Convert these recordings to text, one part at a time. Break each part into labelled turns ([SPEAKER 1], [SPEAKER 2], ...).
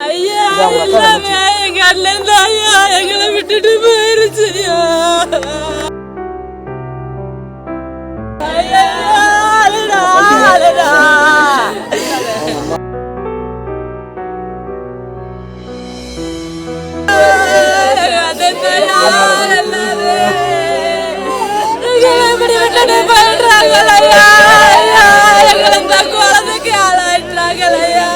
[SPEAKER 1] ஐயா எல்லாமே எங்க அண்ணன் தான் ஐயா எங்களை விட்டுட்டு போயிருச்சுயா. ஐயா அழுடா அழுடா. குழந்தைக்கு ஆளாயிட்டாங்களையா.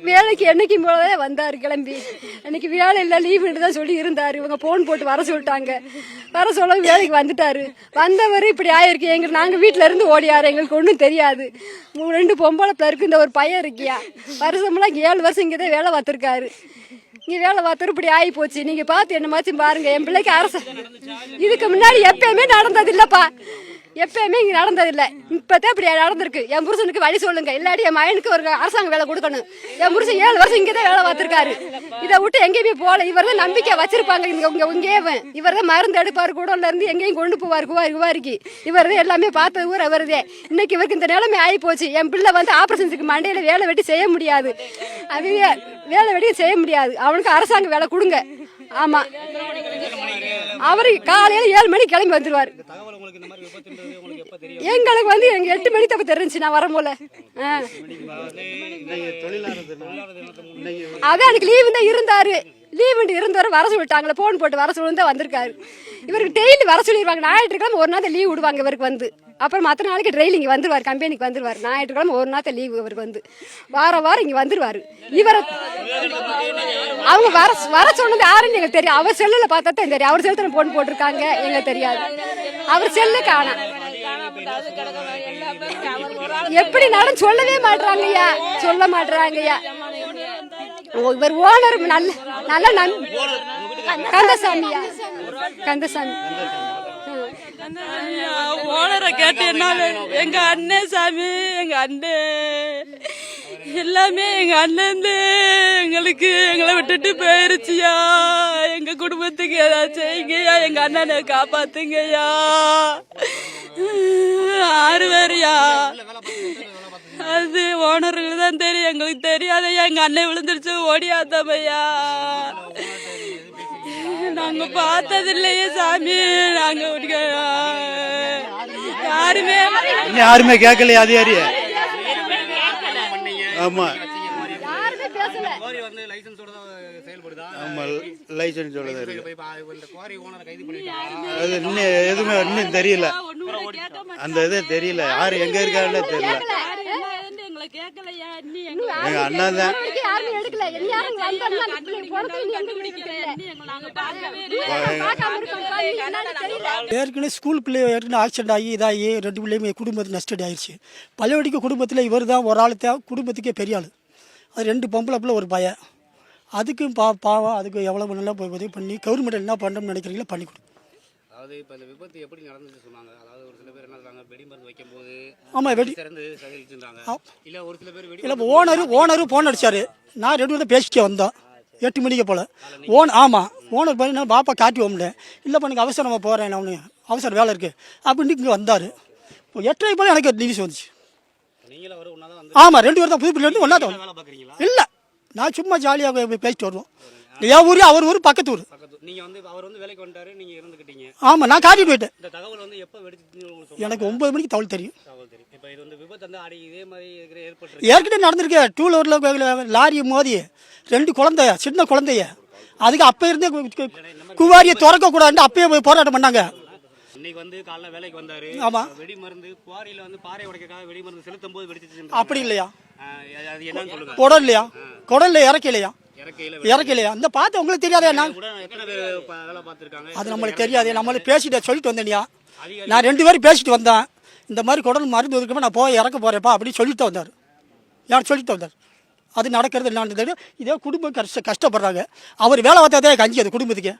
[SPEAKER 2] வேலைக்கு என்னைக்கும் போலவே வந்தாரு கிளம்பி. அன்னைக்கு வேலை இல்லை லீவுன்னு தான் சொல்லி இருந்தாரு. இவங்க போன் போட்டு வர சொல்லிட்டாங்க. வர சொல்ல வேலைக்கு வந்துட்டாரு. வந்தவர் இப்படி ஆயிருக்கு. நாங்கள் வீட்டில இருந்து ஓடியாரு. எங்களுக்கு ஒன்றும் தெரியாது. 2 பொம்பளை பிள்ளருக்கு இந்த ஒரு பையன் இருக்கியா. வருஷமெல்லாம் 7 வருஷம் இங்கேதான் வேலை பார்த்துருக்காரு. இங்கே வேலை பார்த்துரு இப்படி ஆகி போச்சு. நீங்கள் பார்த்து என்னமாச்சும் பாருங்க. என் பிள்ளைக்கு இதுக்கு முன்னாடி எப்பயுமே நடந்தது இல்லைப்பா. எப்பயுமே இங்கே நடந்ததில்லை. இப்போதான் இப்படி நடந்திருக்கு. என் புருஷனுக்கு வழி சொல்லுங்க. இல்லாட்டி என் மகனுக்கு ஒரு அரசாங்க வேலை கொடுக்கணும். என் புருஷன் 7 வருஷம் இங்கே தான் வேலை பார்த்துருக்காரு. இதை விட்டு எங்கேயுமே போகல. இவர் தான் நம்பிக்கை வச்சிருப்பாங்க. இங்கே இவர் தான் மருந்து எடுப்பார். கூடல இருந்து எங்கேயும் கொண்டு போவார். குவாரிக்கு இவர் தான் எல்லாமே பார்த்த ஊர் அவர்தே. இன்னைக்கு இவருக்கு இந்த நிலைமை ஆகி போச்சு. என் பிள்ளை வந்து ஆப்ரேஷனுக்கு மண்டையில் வேலை வெட்டி செய்ய முடியாது. அது வேலை வெட்டி செய்ய முடியாது. அவனுக்கு அரசாங்க வேலை கொடுங்க. ஆமா, அவரு காலையில 7 மணிக்கு கிளம்பி வந்துருவாரு. எங்களுக்கு வந்து எங்க 8 மணி தப்பு தெரிஞ்சு நான் வரும் போல. அதான் எனக்கு லீவு தான் இருந்தாரு. லீவுண்டு இருந்தவரை வர சொல்லிட்டாங்களே. போன் போட்டு வர சொல்லி தான் வந்திருக்காரு. இவருக்கு டெய்லி வர சொல்லிடுவாங்க. ஞாயிற்றுக்கிழமை ஒரு நாள் லீவ் விடுவாங்க இவருக்கு வந்து. அப்புறம் மற்ற நாளைக்கு ட்ரெயிலிங் வந்துருவார். கம்பெனிக்கு வந்துருவார். ஞாயிற்றுக்கிழமை ஒரு நாள் லீவு இவருக்கு வந்து. வாரம் இங்கே வந்துருவார். இவரை அவங்க வர சொன்னது யாருன்னு எங்களுக்கு தெரியும். அவர் செல்லில் பார்த்தா தான் தெரியும். அவர் செல்லுல போன் போட்டிருக்காங்க. எங்களுக்கு தெரியாது. அவர் செல்லு காணா. எப்படி நடந்து சொல்லவே மாட்டுறாங்கய்யா. சொல்ல மாட்டுறாங்கய்யா. இவர் ஓனர் நல்ல கந்தசாமியா. கந்தசாமி
[SPEAKER 1] ஓனரை கேட்டு என்னால எங்க அண்ணன் சாமி, எங்க அண்ணன் எல்லாமே எங்க அண்ணன் எங்களை விட்டுட்டு போயிருச்சியா. எங்க குடும்பத்துக்கு ஏதாச்சும் செய்யுங்கய்யா. எங்க அண்ணனை காப்பாத்துங்கய்யா. 6 பேரையா. அது ஓனருக்கு தான் தெரியும். எங்களுக்கு தெரியாதையா. எங்க அண்ணன் விழுந்துருச்சு ஓடியாத்தமையா. நாங்க பார்த்தது இல்லையே சாமி. நாங்க
[SPEAKER 3] யாருமே கேட்கலையா அதிகாரி? ஆமா, லைசன்ஸோட அது எதுவுமே இன்னும் தெரியல. அந்த இது தெரியல. யாரு எங்க இருக்காருன்னு தெரியல. எங்க அண்ணா தான்
[SPEAKER 4] ஏற்கனவே ஸ்கூல் பிள்ளை ஏற்கனவே ஆக்சிடென்ட் ஆகி இதாகி 2 பிள்ளையுமே குடும்பத்துக்கு நஷ்டம் ஆயிடுச்சு. பழையபடிக்கு குடும்பத்தில் இவர் தான் ஒரு ஆள் தான் குடும்பத்துக்கே பெரிய ஆள். அது 2 பொம்பளை பிள்ளை ஒரு பையன். அதுக்கும் பாவம். அதுக்கு எவ்வளோ நல்லா உதவி பண்ணி கவர்மெண்ட் என்ன பண்ணணும்னு நினைக்கிறீங்களோ பண்ணி கொடு.
[SPEAKER 5] அதாவது இப்போ இந்த விபத்து எப்படி நடந்துச்சு சொன்னாங்க. அதாவது ஒரு சில பேர் என்ன சொல்றாங்க, வெடி மருந்து வைக்கும்போது
[SPEAKER 4] ஆமாம் வெடி
[SPEAKER 5] சகிச்சுன்றாங்க. இல்லை ஒரு சில பேர் வெடி
[SPEAKER 4] இல்லை ஓனரு ஃபோன் அடிச்சாரு. நான் 2 பேரும் பேசிட்டே வந்தோம் 8 மணிக்கு போல். ஆமாம் ஓனர் பண்ணி நான் பாப்பா காட்டி ஓம்னேன். இல்லை எனக்கு அவசரமாக போகிறேன், நான் அவசர வேலை இருக்குது அப்படின்னு இங்கே வந்தார். இப்போ 8:30 போல் எனக்கு நியூஸ் வந்துச்சு. ஆமாம் 2 பேர் தான் புது பிள்ளை ஒன்றா தான். இல்லை நான் சும்மா ஜாலியாக பேசிட்டு வருவோம். என் ஊர் அவர் ஊர் பக்கத்து ஊர். ஆமாம் நான் காட்டிட்டு போயிட்டேன். எனக்கு 9 மணிக்கு தகவல் தெரியும். ஏற்கனவே நடந்திருக்கு. 2 வீலரில் லாரி மோதி 2 குழந்தைய சின்ன குழந்தைய. அதுக்கு அப்போ இருந்தே குவாரியை திறக்கக்கூடாதுன்னு அப்பயே போய் போராட்டம் பண்ணாங்க. ஆமா அப்படி இல்லையா? குடல்ல இறக்கலையா? அந்த பார்த்து உங்களுக்கு தெரியாதே? அது நம்மளுக்கு தெரியாதே. நம்மளுக்கு பேசிட்டு சொல்லிட்டு வந்தேனியா. நான் 2 பேரும் பேசிட்டு வந்தேன். இந்த மாதிரி குடல் மருந்து ஒதுக்காம நான் போய் இறக்க போறேப்பா அப்படின்னு சொல்லிட்டு வந்தார். யார் சொல்லிட்டு வந்தார்? அது நடக்கிறது என்னான்னு தெரியும். இதே குடும்பம் கஷ்டப்படுறாங்க. அவர் வேலை பார்த்ததே கஞ்சி அது குடும்பத்துக்கு.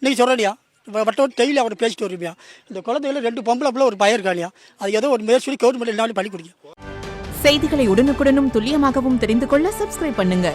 [SPEAKER 4] இன்னைக்கு சொல்கிறேனியா வட்டம் டெய்லி அவர் பேசிட்டு வருவியா. இந்த குழந்தைகள 2 பொம்பளை பிள்ளை ஒரு பையன் இருக்கானியா. அது ஏதோ ஒரு முயற்சி கவர்மெண்ட் எல்லாமே பண்ணி கொடுங்க.
[SPEAKER 6] செய்திகளை உடனுக்குடனும் துல்லியமாகவும் தெரிந்து கொள்ள சப்ஸ்கிரைப் பண்ணுங்க.